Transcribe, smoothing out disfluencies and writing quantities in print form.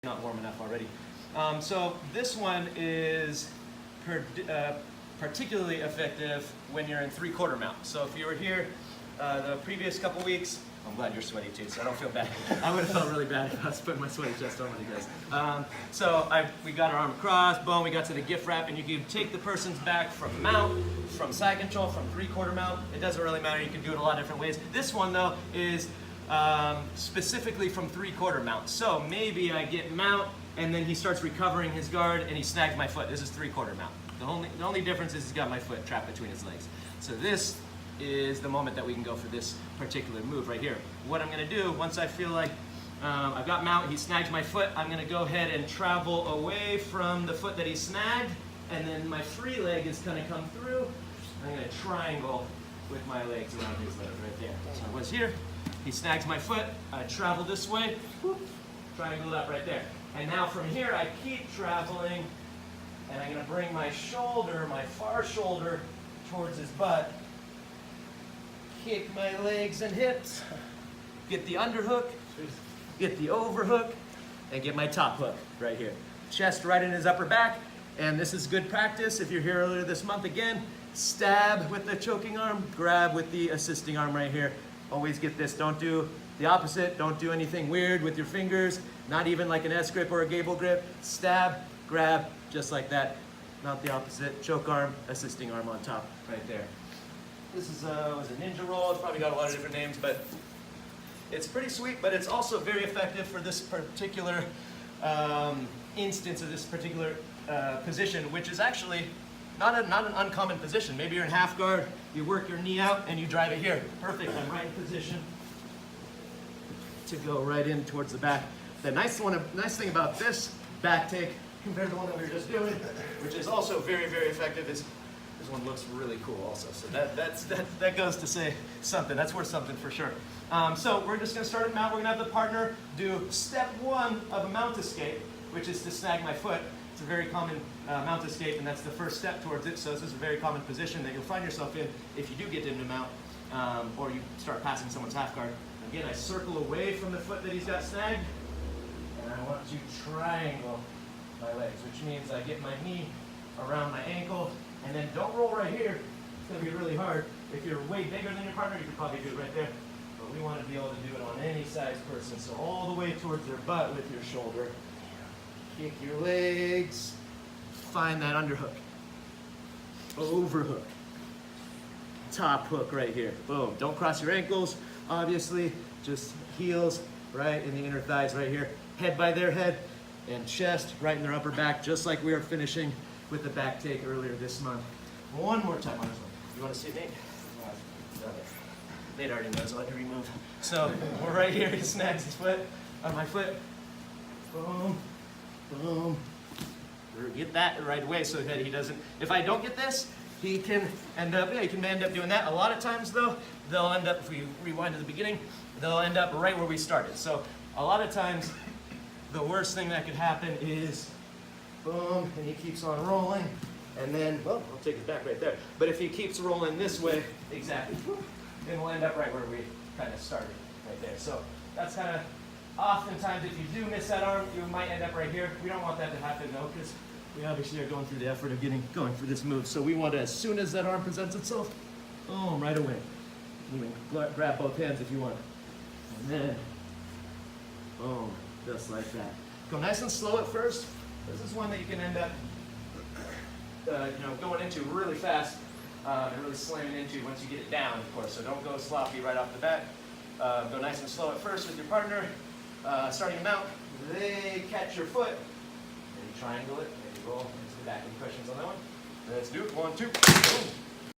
not warm enough already. So this one is particularly effective when you're in 3/4 mount. So if you were here the previous couple weeks, I'm glad you're sweaty too, so I don't feel bad. I would have felt really bad if I was putting my sweaty chest on when he does. We got our arm across, boom, we got to the gift wrap, and you can take the person's back from mount, from side control, from 3/4 mount. It doesn't really matter, you can do it a lot of different ways. This one though is specifically from 3/4 mount. So maybe I get mount, and then he starts recovering his guard, and he snags my foot. This is 3/4 mount. The only difference is he's got my foot trapped between his legs. So this is the moment that we can go for this particular move right here. What I'm going to do, once I feel like I've got mount, he snags my foot, I'm going to go ahead and travel away from the foot that he snagged, and then my free leg is going to come through. I'm going to triangle with my legs around his leg right there. So I was here, he snags my foot, I travel this way, whoop, triangle it up right there. And now from here I keep traveling, and I'm going to bring my shoulder, my far shoulder, towards his butt. Kick my legs and hips, get the underhook, get the overhook, and get my top hook right here. Chest right in his upper back, and this is good practice. If you're here earlier this month again, stab with the choking arm, grab with the assisting arm right here. Always get this, don't do the opposite, don't do anything weird with your fingers, not even like an S grip or a gable grip. Stab, grab, just like that, not the opposite. Choke arm, assisting arm on top, right there. This is was a ninja roll. It's probably got a lot of different names, but it's pretty sweet, but it's also very effective for this particular instance of this particular position, which is actually not an uncommon position. Maybe you're in half guard, you work your knee out, and you drive it here. Perfect, I'm right in position to go right in towards the back. The nice thing about this back take compared to the one that we were just doing, which is also very, very effective, is this one looks really cool also. So that goes to say something. That's worth something for sure. So we're just going to start at mount. We're going to have the partner do step 1 of a mount escape, which is to snag my foot. It's a very common mount escape, and that's the first step towards it. So this is a very common position that you'll find yourself in if you do get into mount, or you start passing someone's half guard. Again, I circle away from the foot that he's got snagged, and I want to triangle my legs, which means I get my knee around my ankle, and then don't roll right here. It's going to be really hard. If you're way bigger than your partner, you could probably do it right there. But we want to be able to do it on any size person. So all the way towards their butt with your shoulder. Kick your legs. Find that underhook. Overhook. Top hook right here. Boom. Don't cross your ankles, obviously. Just heels right in the inner thighs right here. Head by their head. And chest right in their upper back, just like we were finishing with the back take earlier this month. One more time on this one. You want to see it, Nate? Nate already knows. I'll let you remove. So we're right here. He snags his foot on my foot. Boom, boom. Get that right away so that he doesn't. If I don't get this, he can end up. Yeah, he can end up doing that. A lot of times though, they'll end up. If we rewind to the beginning, they'll end up right where we started. So a lot of times, the worst thing that could happen is, boom, and he keeps on rolling, and then, well, I'll take his back right there. But if he keeps rolling this way, exactly, then we'll end up right where we kind of started, right there. So that's kind of, oftentimes if you do miss that arm, you might end up right here. We don't want that to happen though, because we obviously are going through the effort of going for this move. So we want to, as soon as that arm presents itself, boom, right away. You can grab both hands if you want. And then, boom. Just like that. Go nice and slow at first. This is one that you can end up going into really fast and really slamming into once you get it down, of course. So don't go sloppy right off the bat. Go nice and slow at first with your partner. Starting them out, they catch your foot, and you triangle it, and you roll into the back. Any questions on that one? Let's do it. 1, 2, boom.